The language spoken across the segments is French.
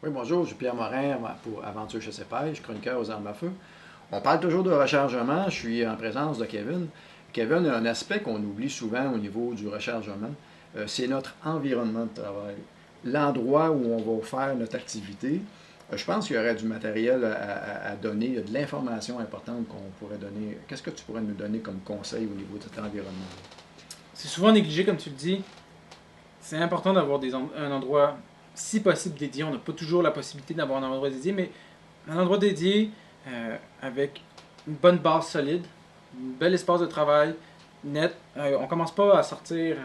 Oui, bonjour, je suis Pierre Morin pour Aventure Chasse et Pêche, chroniqueur aux armes à feu. On parle toujours de rechargement, je suis en présence de Kevin. Kevin, a un aspect qu'on oublie souvent au niveau du rechargement, c'est notre environnement de travail. L'endroit où on va faire notre activité. Je pense qu'il y aurait du matériel à donner, il y a de l'information importante qu'on pourrait donner. Qu'est-ce que tu pourrais nous donner comme conseil au niveau de cet environnement? C'est souvent négligé, comme tu le dis. C'est important d'avoir un endroit, si possible, dédié. On n'a pas toujours la possibilité d'avoir un endroit dédié, mais un endroit dédié avec une bonne base solide, un bel espace de travail net. On commence pas à sortir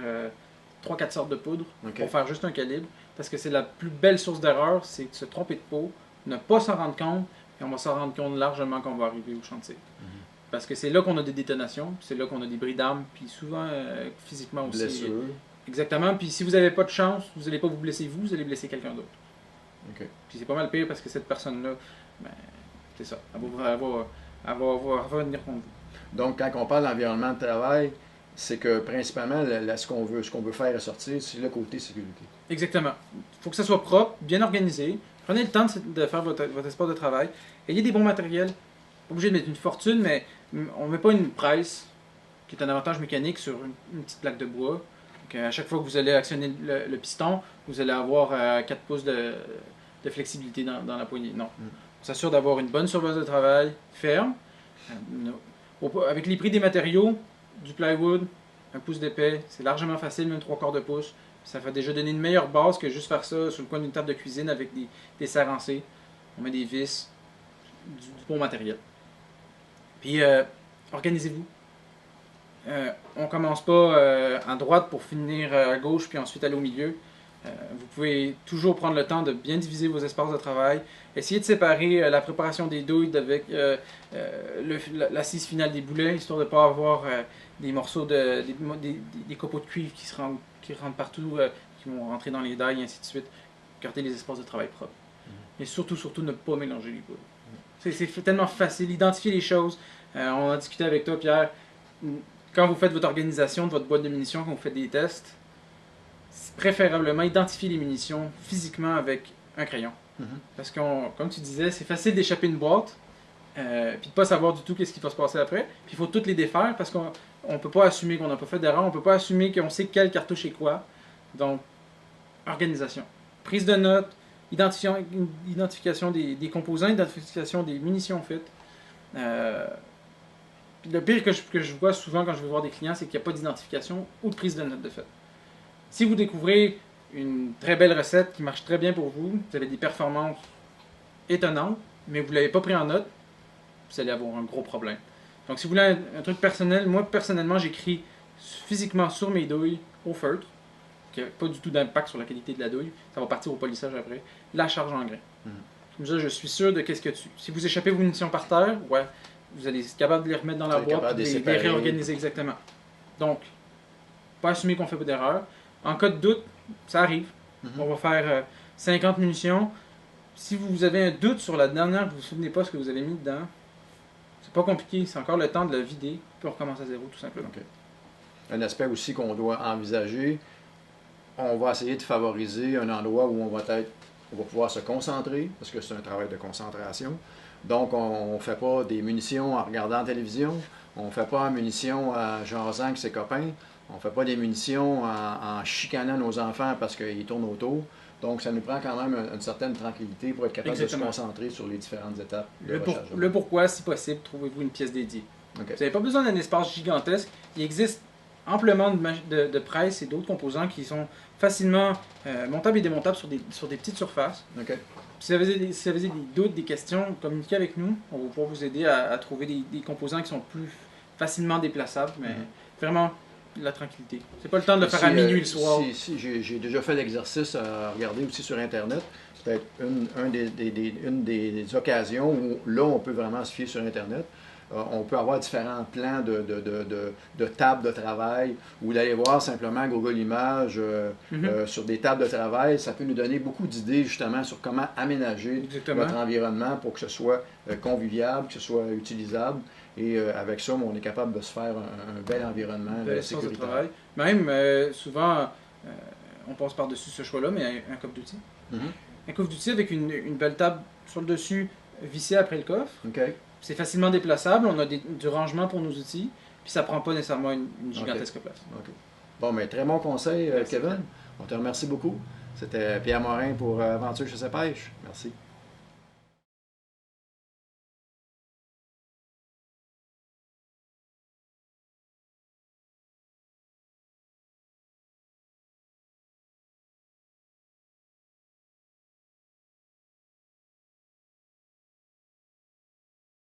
3-4 sortes de poudre OK. pour faire juste un calibre, parce que c'est la plus belle source d'erreur, c'est de se tromper de peau, ne pas s'en rendre compte, et on va s'en rendre compte largement quand on va arriver au chantier. Parce que c'est là qu'on a des détonations, c'est là qu'on a des bris d'armes, puis souvent physiquement aussi. Blessure. Exactement. Puis si vous n'avez pas de chance, vous n'allez pas vous blesser vous allez blesser quelqu'un d'autre. OK. Puis c'est pas mal pire parce que cette personne-là, ben, c'est ça. Elle va revenir contre vous. Donc, quand on parle d'environnement de travail, c'est que principalement, ce qu'on veut faire ressortir, c'est le côté sécurité. Exactement. Il faut que ça soit propre, bien organisé. Prenez le temps de faire votre espace de travail. Ayez des bons matériels. Pas obligé de mettre une fortune, mais on ne met pas une presse qui est un avantage mécanique sur une petite plaque de bois. Donc, à chaque fois que vous allez actionner le piston, vous allez avoir 4 pouces de flexibilité dans la poignée. Non. On s'assure d'avoir une bonne surface de travail ferme. Avec les prix des matériaux, du plywood, 1 pouce d'épais, c'est largement facile, même 3/4 de pouce. Ça va déjà donner une meilleure base que juste faire ça sur le coin d'une table de cuisine avec des serres en C. On met des vis, du bon matériel. Puis, organisez-vous. On commence pas à droite pour finir à gauche puis ensuite aller au milieu. Vous pouvez toujours prendre le temps de bien diviser vos espaces de travail. Essayez de séparer la préparation des douilles avec l'assise finale des boulets, histoire de ne pas avoir des morceaux des copeaux de cuivre qui rentrent partout, qui vont rentrer dans les dailles et ainsi de suite. Gardez les espaces de travail propres. Et surtout, surtout, ne pas mélanger les boules. C'est tellement facile. Identifier les choses. On a discuté avec toi, Pierre. Quand vous faites votre organisation de votre boîte de munitions, quand vous faites des tests, préférablement identifier les munitions physiquement avec un crayon. Parce que, comme tu disais, c'est facile d'échapper une boîte, puis de ne pas savoir du tout qu'est-ce qui va se passer après. Puis il faut toutes les défaire parce qu'on ne peut pas assumer qu'on n'a pas fait d'erreur, on ne peut pas assumer qu'on sait quelle cartouche est quoi. Donc, organisation. Prise de notes, identification des composants, identification des munitions faites. Le pire que je vois souvent quand je vais voir des clients, c'est qu'il n'y a pas d'identification ou de prise de notes de fait. Si vous découvrez une très belle recette qui marche très bien pour vous, vous avez des performances étonnantes, mais vous ne l'avez pas pris en note, vous allez avoir un gros problème. Donc si vous voulez un truc personnel, moi personnellement j'écris physiquement sur mes douilles au feutre, qui n'a pas du tout d'impact sur la qualité de la douille, ça va partir au polissage après, la charge en grain. Comme ça je suis sûr de qu'est-ce que tu... Si vous échappez vos munitions par terre, ouais, vous allez être capable de les remettre dans la boîte et de les réorganiser exactement. Donc, pas assumer qu'on fait pas d'erreur. En cas de doute, ça arrive. On va faire 50 munitions. Si vous avez un doute sur la dernière, vous ne vous souvenez pas ce que vous avez mis dedans, c'est pas compliqué, c'est encore le temps de la vider, puis on recommence à zéro tout simplement. Okay. Un aspect aussi qu'on doit envisager, on va essayer de favoriser un endroit où on va pouvoir se concentrer, parce que c'est un travail de concentration. Donc, on ne fait pas des munitions en regardant la télévision, on ne fait pas des munitions en jasant avec ses copains, on ne fait pas des munitions en chicanant nos enfants parce qu'ils tournent autour. Donc, ça nous prend quand même une certaine tranquillité pour être capable de se concentrer sur les différentes étapes de rechargement. Le pourquoi, si possible, trouvez-vous une pièce dédiée. Okay. Vous n'avez pas besoin d'un espace gigantesque. Il existe amplement de presse et d'autres composants qui sont facilement montables et démontables sur des petites surfaces. Okay. Si vous avez des doutes, des questions, communiquez avec nous. On va pouvoir vous aider à trouver des composants qui sont plus facilement déplaçables, mais vraiment la tranquillité. C'est pas le temps de le faire à minuit le soir. J'ai déjà fait l'exercice à regarder aussi sur Internet. C'est peut-être une des occasions où là, on peut vraiment se fier sur Internet. On peut avoir différents plans de tables de travail ou d'aller voir simplement Google Images sur des tables de travail. Ça peut nous donner beaucoup d'idées justement sur comment aménager notre environnement pour que ce soit convivial, que ce soit utilisable. Et avec ça, on est capable de se faire un bel environnement sécuritaire. De travail. Même souvent, on passe par-dessus ce choix-là, mais un coffre d'outils. un coffre d'outils avec une belle table sur le dessus vissée après le coffre. OK. C'est facilement déplaçable, on a du rangement pour nos outils, puis ça prend pas nécessairement une gigantesque place. OK. Bon, mais très bon conseil, Merci, Kevin. Pierre. On te remercie beaucoup. C'était Pierre Morin pour Aventure Chasse et Pêche. Merci.